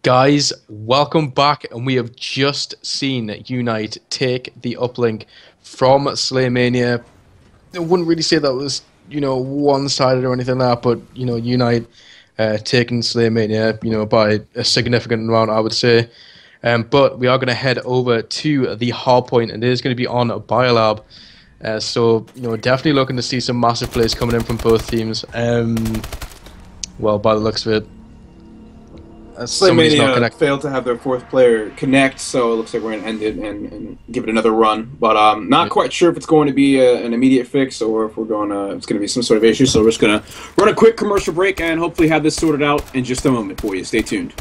Guys, welcome back, and we have just seen Unite take the uplink from SlayMania. I wouldn't really say that was, one-sided or anything like that, but, Unite taking SlayMania, by a significant amount, I would say. But we are going to head over to the hardpoint, and it is going to be on Biolab. So, definitely looking to see some massive plays coming in from both teams. Well, by the looks of it, SlayMania failed to have their fourth player connect, so it looks like we're going to end it and give it another run. But not quite sure if it's going to be an immediate fix or if it's going to be some sort of issue. So we're just going to run a quick commercial break and hopefully have this sorted out in just a moment for you. Stay tuned.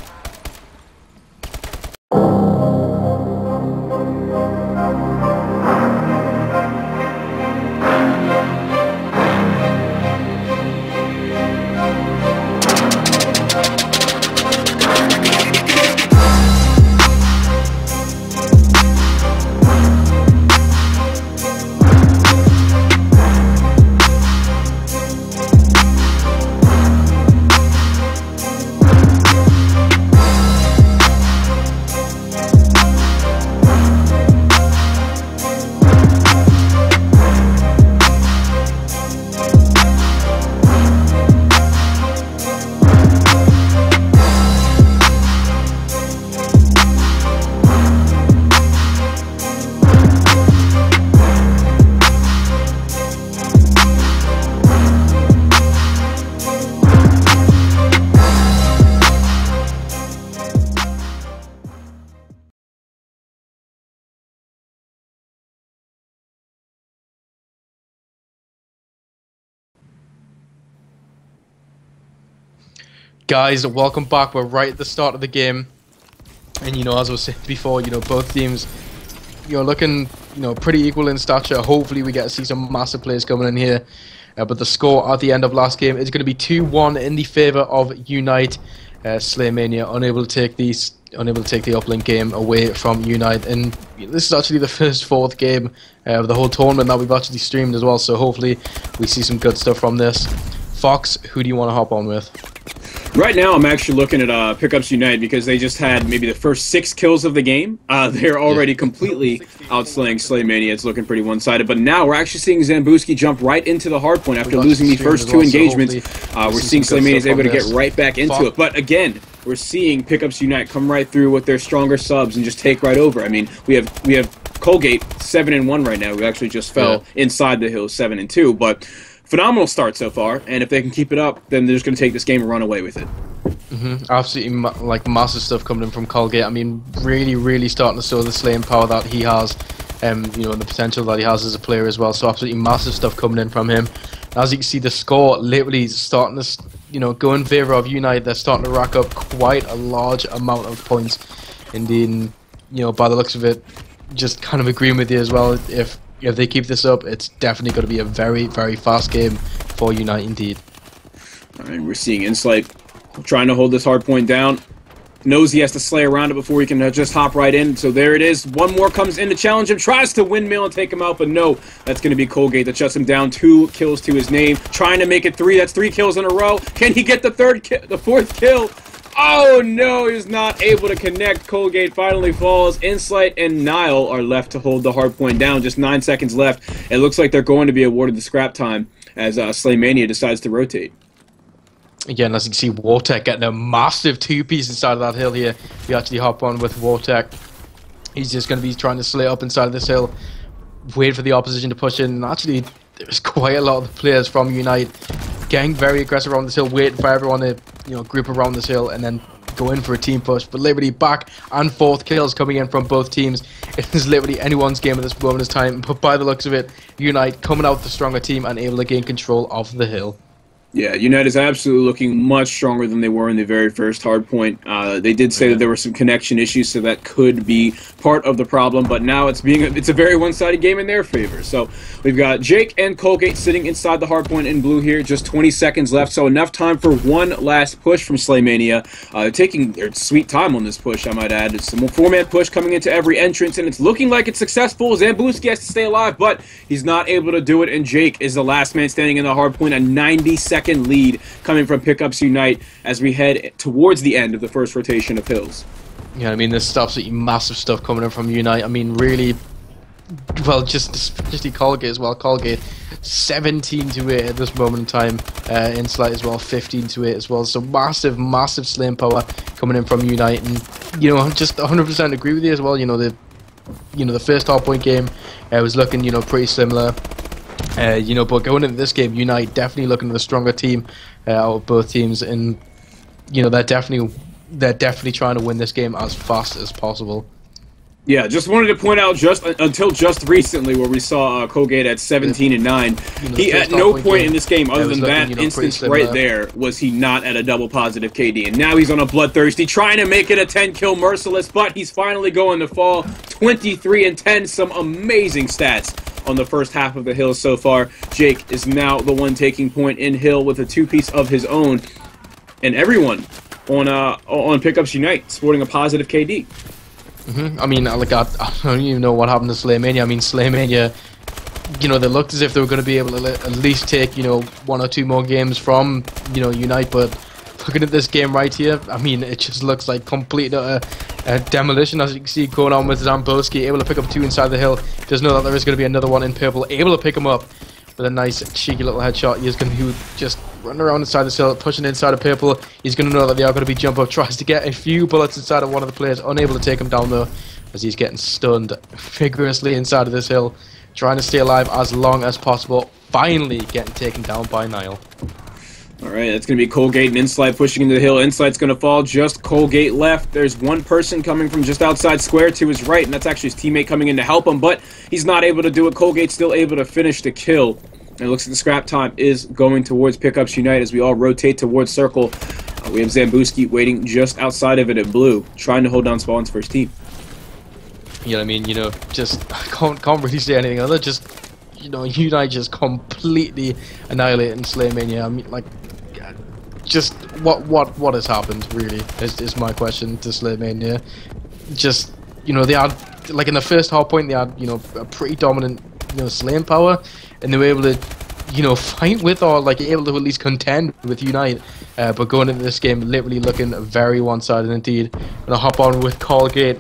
Guys, welcome back. We're right at the start of the game, and as I was saying before, both teams, looking, pretty equal in stature. Hopefully, we get to see some massive plays coming in here. But the score at the end of last game is going to be 2-1 in the favor of Unite. SlayMania unable to take the uplink game away from Unite, and this is actually the fourth game of the whole tournament that we've actually streamed as well. So hopefully, we see some good stuff from this. Fox, who do you want to hop on with? Right now, I'm actually looking at Pickups Unite because they just had maybe the first 6 kills of the game. They're already completely outslaying SlayMania. It's looking pretty one-sided. But now we're actually seeing Zambuski jump right into the hardpoint after losing the first 2 engagements. We're seeing SlayMania is able to get right back into it. But again, we're seeing Pickups Unite come right through with their stronger subs and just take right over. I mean, we have Colgate 7-1 right now. We actually just fell inside the hill 7-2, but phenomenal start so far, and if they can keep it up, then they're just going to take this game and run away with it. Absolutely, massive stuff coming in from Colgate. I mean, really starting to show the slaying power that he has, and the potential that he has as a player as well. So absolutely massive stuff coming in from him. As you can see, the score literally starting to, go in favor of Unite. They're starting to rack up quite a large amount of points. Indeed, by the looks of it, just kind of agreeing with you as well. If they keep this up, it's definitely going to be a very fast game for Unite indeed. Alright, we're seeing Insight trying to hold this hard point down. Knows he has to slay around it before he can just hop right in. So there it is. One more comes in to challenge him. Tries to windmill and take him out, but no. That's going to be Colgate that shuts him down. 2 kills to his name. Trying to make it 3. That's 3 kills in a row. Can he get the 4th kill? Oh no, he's not able to connect. Colgate finally falls. Insight and Nile are left to hold the hard point down. Just 9 seconds left. It looks like they're going to be awarded the scrap time as SlayMania decides to rotate. Again, as you can see, Wartech getting a massive 2-piece inside of that hill here. We actually hop on with Wartech. He's just going to be trying to slay up inside of this hill, wait for the opposition to push in. And actually, there's quite a lot of the players from Unite getting very aggressive around this hill, waiting for everyone to group around this hill and then go in for a team push. But Liberty back and forth kills coming in from both teams. It is literally anyone's game at this moment in time. But by the looks of it, Unite coming out the stronger team and able to gain control of the hill. Yeah, Unite is absolutely looking much stronger than they were in the very first hardpoint. They did say that there were some connection issues, so that could be part of the problem. But now it's a very one-sided game in their favor. So we've got Jake and Colgate sitting inside the hardpoint in blue here. Just 20 seconds left, so enough time for one last push from SlayMania. They're taking their sweet time on this push, I might add. It's a 4-man push coming into every entrance, and it's looking like it's successful. Zambuski has to stay alive, but he's not able to do it, and Jake is the last man standing in the hardpoint. A 90-second 2-second lead coming from Pickups Unite as we head towards the end of the first rotation of Hills. Yeah, I mean, there's absolutely massive stuff coming in from Unite. I mean, really, well, just especially Colgate as well. Colgate 17-8 at this moment in time. Insight as well, 15-8 as well. So massive slam power coming in from Unite, and just 100% agree with you as well. The first hardpoint game was looking pretty similar. But going into this game, Unite definitely looking at the stronger team out of both teams, and they're definitely trying to win this game as fast as possible. Yeah, just wanted to point out until just recently where we saw Colgate at 17-9. He at no point in this game, other than that instance right there, was he not at a double positive KD. And now he's on a bloodthirsty, trying to make it a 10-kill merciless, but he's finally going to fall. 23-10, some amazing stats on the first half of the Hill so far. Jake is now the one taking point in Hill with a 2-piece of his own, and everyone on Pickups Unite sporting a positive KD. I mean, I don't even know what happened to SlayMania. I mean, SlayMania, they looked as if they were going to be able to at least take, 1 or 2 more games from, Unite, but looking at this game right here, I mean, it just looks like complete demolition, as you can see going on with Zamboski, able to pick up 2 inside the Hill. Does know that there is going to be another one in purple, able to pick him up with a nice cheeky little headshot. He's going to just run around inside the hill, pushing inside of purple. He's going to know that they are going to be jump up, tries to get a few bullets inside of one of the players, unable to take him down though, as he's getting stunned vigorously inside of this hill, trying to stay alive as long as possible, finally getting taken down by Nile. Alright, that's going to be Colgate and Insight pushing into the hill. Insight's going to fall, just Colgate left. There's one person coming from just outside square to his right, and that's actually his teammate coming in to help him, but he's not able to do it. Colgate's still able to finish the kill. And it looks like the scrap time is going towards Pickups Unite as we all rotate towards circle. We have Zamboski waiting just outside of it at blue, trying to hold down spawns for his team. I mean, just can't really say anything other. Just, Unite just completely annihilating SlayMania. I mean, like, just what has happened really is my question to SlayMania. Just, they had, like, in the first hardpoint they had, a pretty dominant slaying power, and they were able to fight with, or like able to at least contend with Unite, but going into this game literally looking very one-sided indeed. And I hop on with Colgate,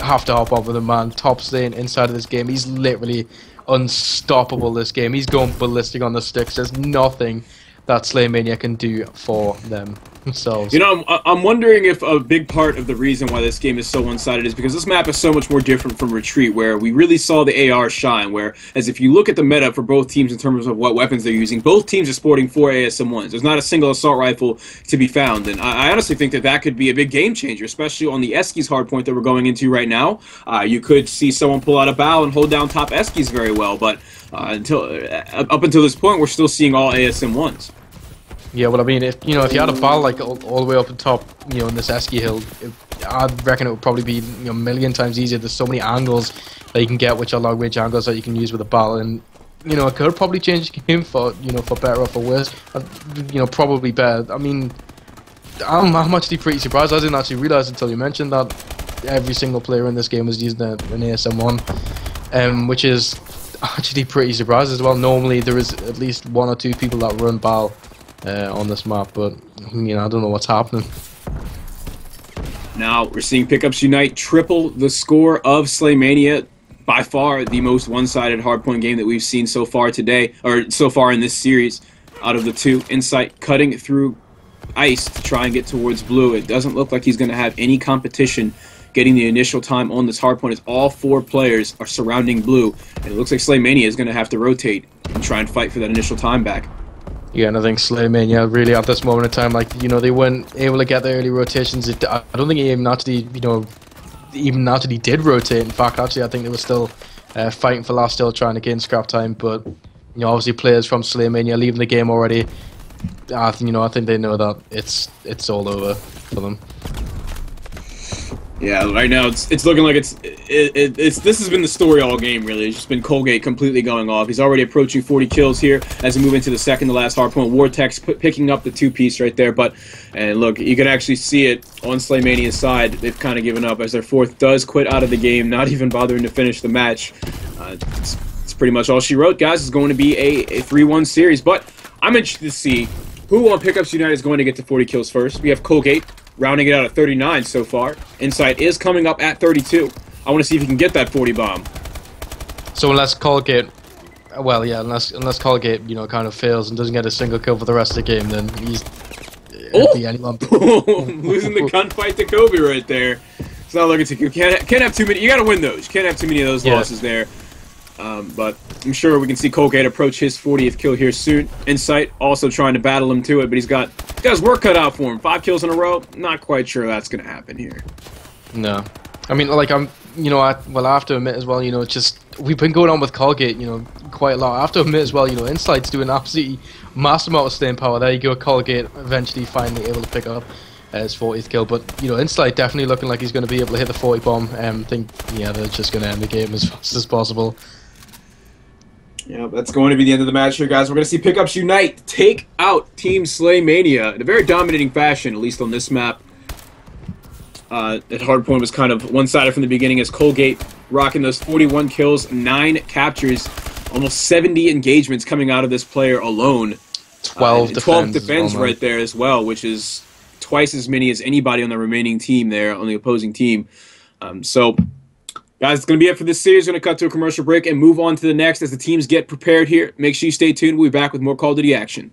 have to hop on with him, man. Top slaying inside of this game, he's literally unstoppable this game. He's going ballistic on the sticks. There's nothing that SlayMania can do for them themselves. I'm wondering if a big part of the reason why this game is so one-sided is because this map is so much more different from Retreat, where we really saw the AR shine, whereas if you look at the meta for both teams in terms of what weapons they're using, both teams are sporting 4 ASM-1s. There's not a single assault rifle to be found, and I honestly think that could be a big game changer, especially on the Eskies hardpoint that we're going into right now. You could see someone pull out a bow and hold down top Eskies very well, but up until this point, we're still seeing all ASM-1s. Yeah, well, I mean, if you had a ball like all the way up the top, in this Esky hill, I reckon it would probably be a million times easier. There's so many angles that you can get, which are long range angles that you can use with a ball, and it could probably change the game for for better or for worse. Probably better. I mean, I'm actually pretty surprised. I didn't actually realize until you mentioned that every single player in this game was using an ASM-1, which is actually pretty surprising as well. Normally there is at least 1 or 2 people that run ball on this map, but I don't know what's happening. Now we're seeing Pickups Unite triple the score of SlayMania. By far the most one-sided hardpoint game that we've seen so far today, or so far in this series. Out of the 2, Insight cutting through ice to try and get towards blue. It doesn't look like he's going to have any competition getting the initial time on this hardpoint, as all 4 players are surrounding blue, and it looks like SlayMania is going to have to rotate and try and fight for that initial time back. Yeah, and I think SlayMania really at this moment in time, like, they weren't able to get the early rotations. I don't think he even actually did rotate. In fact, actually, I think they were still fighting for last, still trying to gain scrap time. But obviously, players from SlayMania leaving the game already. I think they know that it's all over for them. Yeah, right now it's looking like this has been the story all game, really. It's just been Colgate completely going off. He's already approaching 40 kills here as we move into the second to last hardpoint. Vortex picking up the 2-piece right there, and look, you can actually see it on SlayMania's side. They've kind of given up as their 4th does quit out of the game, not even bothering to finish the match. It's pretty much all she wrote, guys. It's going to be a 3-1 series, but I'm interested to see Who on Pickups Unite is going to get to 40 kills first? We have Colgate rounding it out at 39 so far. Insight is coming up at 32. I want to see if he can get that 40 bomb. So unless Colgate, well, yeah, unless Colgate, you know, kind of fails and doesn't get a single kill for the rest of the game, then he's be anyone. Losing the gunfight to Kobe right there. It's not looking too good. Can't have too many. You got to win those. You can't have too many of those losses there. But I'm sure we can see Colgate approach his 40th kill here soon. Insight also trying to battle him to it, but he's got his work cut out for him. 5 kills in a row. Not quite sure that's going to happen here. No, I mean, like, you know, I have to admit as well, you know, it's just we've been going on with Colgate, you know, quite a lot. I have to admit as well, you know, Insight's doing absolutely massive amount of staying power. There you go, Colgate eventually finally able to pick up his 40th kill, but you know, Insight definitely looking like he's going to be able to hit the 40 bomb. Think, yeah, they're just going to end the game as fast as possible. Yeah, that's going to be the end of the match here, guys. We're going to see Pickups Unite take out Team SlayMania in a very dominating fashion, at least on this map. At Hardpoint was kind of one-sided from the beginning as Colgate rocking those 41 kills, 9 captures, almost 70 engagements coming out of this player alone. 12 defends right there as well, which is twice as many as anybody on the remaining team there, on the opposing team. So, guys, it's going to be it for this series. We're going to cut to a commercial break and move on to the next as the teams get prepared here. Make sure you stay tuned. We'll be back with more Call of Duty action.